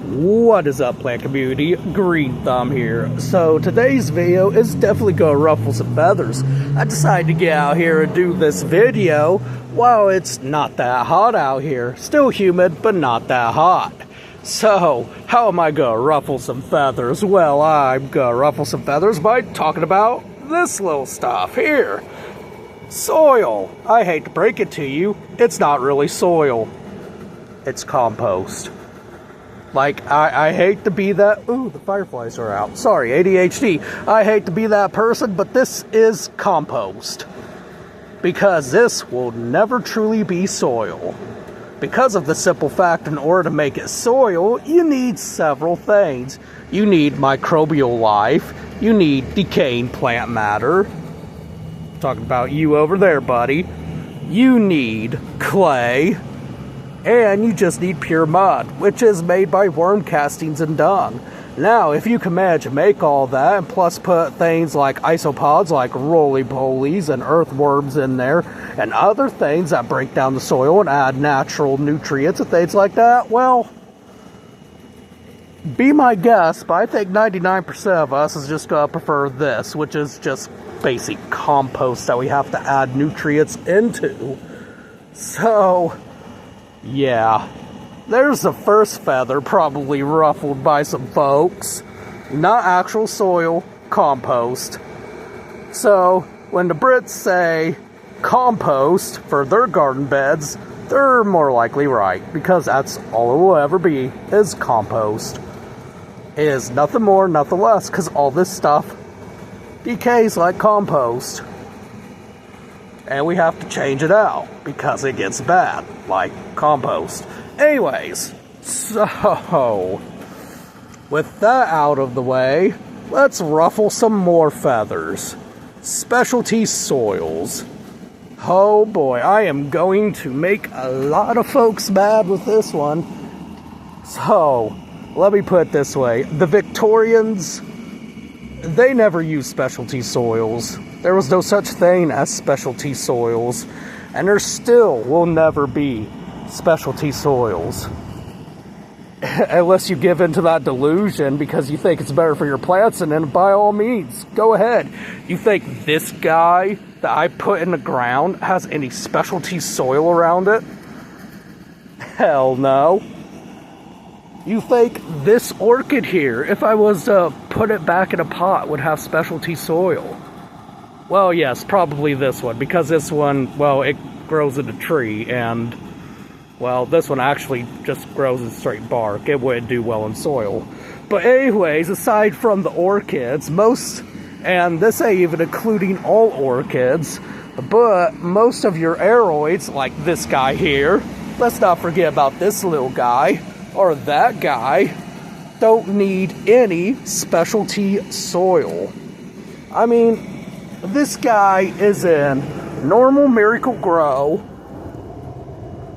What is up, plant community? Green Thumb here. So today's video is definitely gonna ruffle some feathers. I decided to get out here and do this video while it's not that hot out here. Still humid, but not that hot. So, how am I gonna ruffle some feathers? Well, I'm gonna ruffle some feathers by talking about this little stuff here. Soil. I hate to break it to you, it's not really soil. It's compost. Like, I hate to be that... Ooh, the fireflies are out. Sorry, ADHD. I hate to be that person, but this is compost. Because this will never truly be soil. Because of the simple fact, in order to make it soil, you need several things. You need microbial life. You need decaying plant matter. Talking about you over there, buddy. You need clay. And you just need pure mud, which is made by worm castings and dung. Now, if you can manage to make all that, and plus put things like isopods, like roly-polies and earthworms in there, and other things that break down the soil and add natural nutrients and things like that, well, be my guest, but I think 99% of us is just going to prefer this, which is just basic compost that we have to add nutrients into. So... yeah, there's the first feather probably ruffled by some folks. Not actual soil, compost. So, when the Brits say compost for their garden beds, they're more likely right, because that's all it will ever be, is compost. It is nothing more, nothing less, because all this stuff decays like compost. And we have to change it out because it gets bad, like compost. Anyways, so with that out of the way, let's ruffle some more feathers. Specialty soils. Oh boy, I am going to make a lot of folks mad with this one. So, let me put it this way. The Victorians, they never used specialty soils. There was no such thing as specialty soils, and there still will never be specialty soils. Unless you give into that delusion because you think it's better for your plants, and then by all means, go ahead. You think this guy that I put in the ground has any specialty soil around it? Hell no. You think this orchid here, if I was to put it back in a pot, would have specialty soil? Well, yes, probably this one, because this one, well, it grows in a tree, and, well, this one actually just grows in straight bark. It wouldn't do well in soil. But anyways, aside from the orchids, most, and this ain't even including all orchids, but most of your aroids, like this guy here, let's not forget about this little guy, or that guy, don't need any specialty soil. I mean... this guy is in normal Miracle-Gro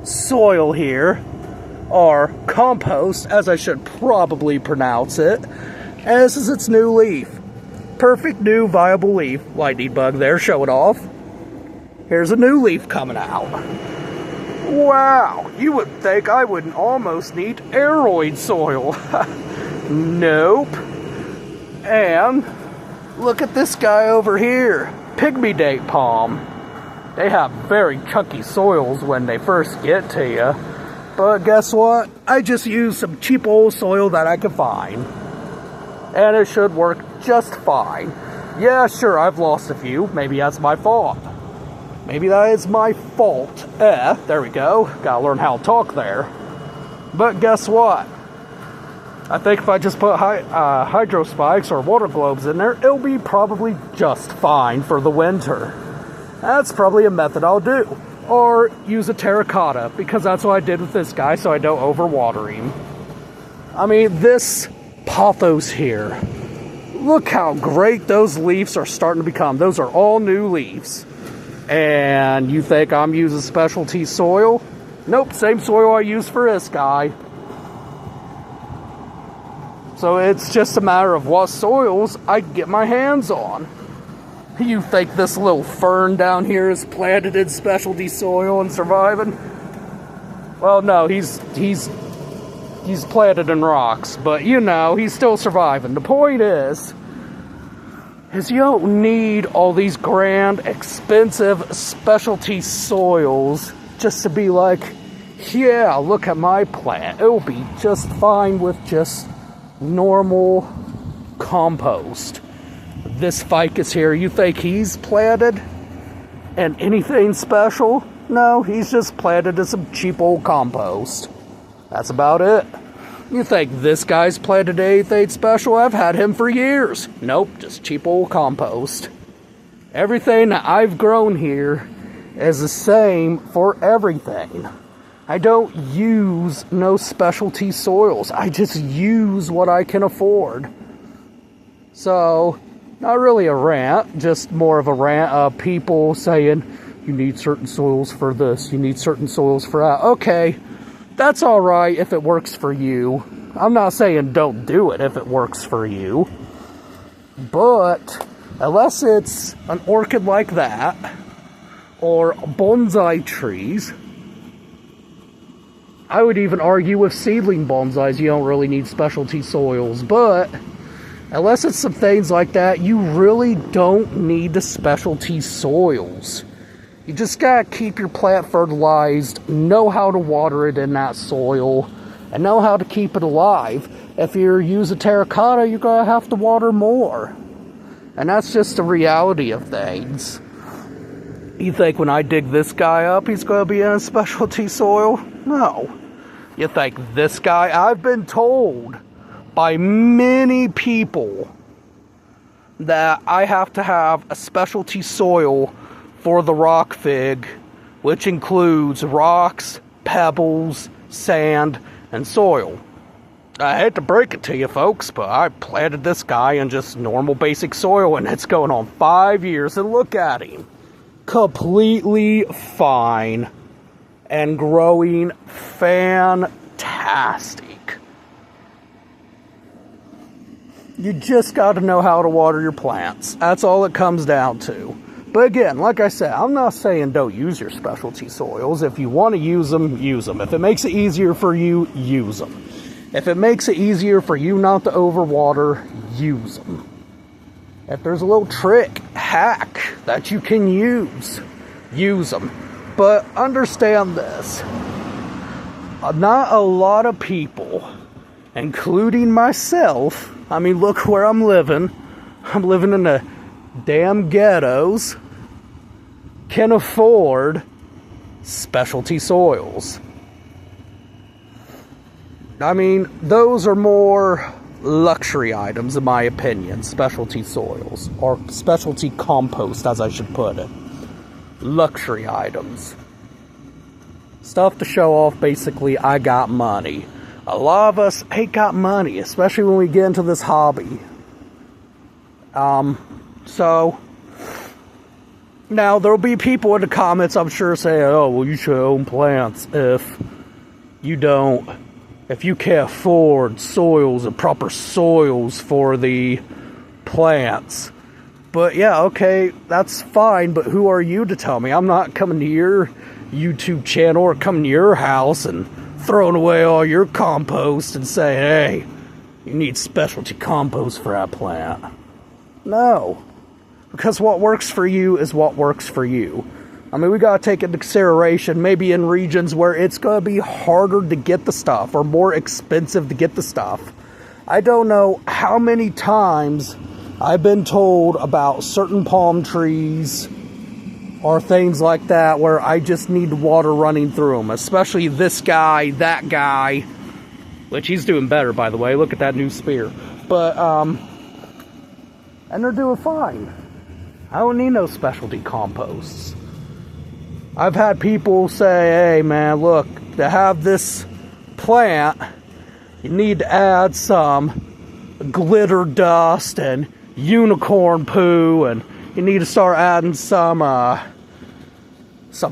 soil here, or compost, as I should probably pronounce it, and this is its new leaf. Perfect new viable leaf. Lightning bug there, show it off. Here's a new leaf coming out. Wow, you would think I wouldn't almost need aroid soil. Nope. And... look at this guy over here, pygmy date palm. They have very chunky soils when they first get to you. But guess what? I just used some cheap old soil that I could find. And it should work just fine. Yeah, sure, I've lost a few. Maybe that's my fault. Maybe that is my fault. There we go. Gotta learn how to talk there. But guess what? I think if I just put hydro spikes or water globes in there, it'll be probably just fine for the winter. That's probably a method I'll do. Or use a terracotta, because that's what I did with this guy, so I don't overwater him. I mean, this pothos here. Look how great those leaves are starting to become. Those are all new leaves. And you think I'm using specialty soil? Nope, same soil I used for this guy. So it's just a matter of what soils I can get my hands on. You think this little fern down here is planted in specialty soil and surviving? Well, no, he's he's planted in rocks, but you know, he's still surviving. The point is you don't need all these grand, expensive specialty soils just to be like, yeah, look at my plant. It'll be just fine with just normal compost. This ficus here, you think he's planted and anything special? No, he's just planted in some cheap old compost. That's about it. You think this guy's planted anything special? I've had him for years. Nope, just cheap old compost. Everything that I've grown here is the same for everything. I don't use no specialty soils. I just use what I can afford. So, not really a rant, just more of a rant of people saying, you need certain soils for this, you need certain soils for that. Okay, that's alright if it works for you. I'm not saying don't do it if it works for you. But, unless it's an orchid like that, or bonsai trees, I would even argue with seedling bonsais, you don't really need specialty soils. But, unless it's some things like that, you really don't need the specialty soils. You just gotta keep your plant fertilized, know how to water it in that soil, and know how to keep it alive. If you use a terracotta, you're gonna have to water more. And that's just the reality of things. You think when I dig this guy up, he's gonna be in a specialty soil? No. You think this guy, I've been told by many people that I have to have a specialty soil for the rock fig, which includes rocks, pebbles, sand, and soil. I hate to break it to you folks, but I planted this guy in just normal basic soil and it's going on 5 years, and look at him. Completely fine and growing fantastic. You just got to know how to water your plants. That's all it comes down to. But again, like I said, I'm not saying don't use your specialty soils. If you want to use them, use them. If it makes it easier for you, use them. If it makes it easier for you not to overwater, use them. If there's a little trick, hack that you can use them. But understand this. Not a lot of people, including myself, I mean, look where I'm living. I'm living in the damn ghettos, can afford specialty soils. I mean, those are more luxury items in my opinion, specialty soils, or specialty compost as I should put it. Luxury items. Stuff to show off, basically, I got money. A lot of us ain't got money, especially when we get into this hobby. So, now there'll be people in the comments, I'm sure, saying, oh, well, you should own plants if you can't afford soils and proper soils for the plants. But yeah, okay, that's fine, but who are you to tell me? I'm not coming to your YouTube channel or coming to your house and throwing away all your compost and saying, hey, you need specialty compost for that plant. No. Because what works for you is what works for you. I mean, we gotta take into consideration, maybe in regions where it's gonna be harder to get the stuff or more expensive to get the stuff. I don't know how many times I've been told about certain palm trees or things like that where I just need water running through them. Especially this guy, that guy, which he's doing better, by the way. Look at that new spear. But, and they're doing fine. I don't need no specialty composts. I've had people say, hey man, look, to have this plant, you need to add some glitter dust and unicorn poo, and you need to start adding some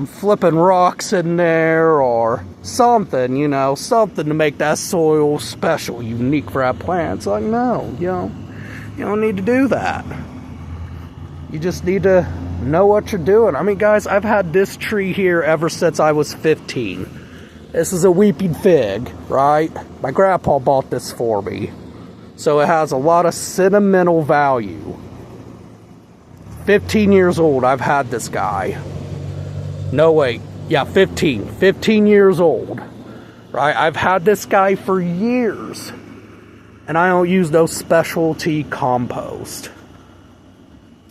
flipping rocks in there or something, you know, something to make that soil special, unique for that plant. It's like, no, you don't need to do that. You just need to know what you're doing. I mean, guys, I've had this tree here ever since I was 15. This is a weeping fig, right? My grandpa bought this for me. So it has a lot of sentimental value. 15 years old, I've had this guy. No, wait. Yeah, 15. 15 years old. Right? I've had this guy for years. And I don't use no specialty compost.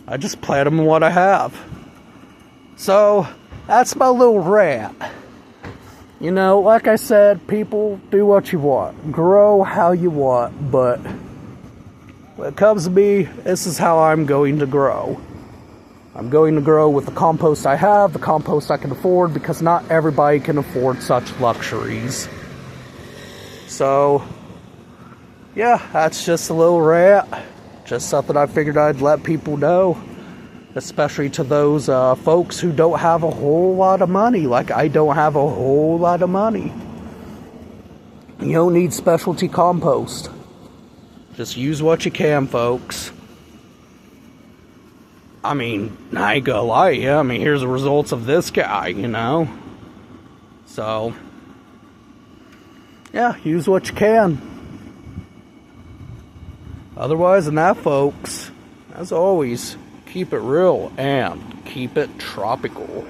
I just plant them in what I have. So, that's my little rant. You know, like I said, people, do what you want. Grow how you want. But when it comes to me, this is how I'm going to grow. I'm going to grow with the compost I have, the compost I can afford, because not everybody can afford such luxuries. So, yeah, that's just a little rant. Just something I figured I'd let people know. Especially to those folks who don't have a whole lot of money. Like I don't have a whole lot of money. You don't need specialty compost. Just use what you can, folks. I mean, I ain't gonna lie to you. I mean, here's the results of this guy, you know? So, yeah, use what you can. Otherwise than that, folks, as always, keep it real and keep it tropical.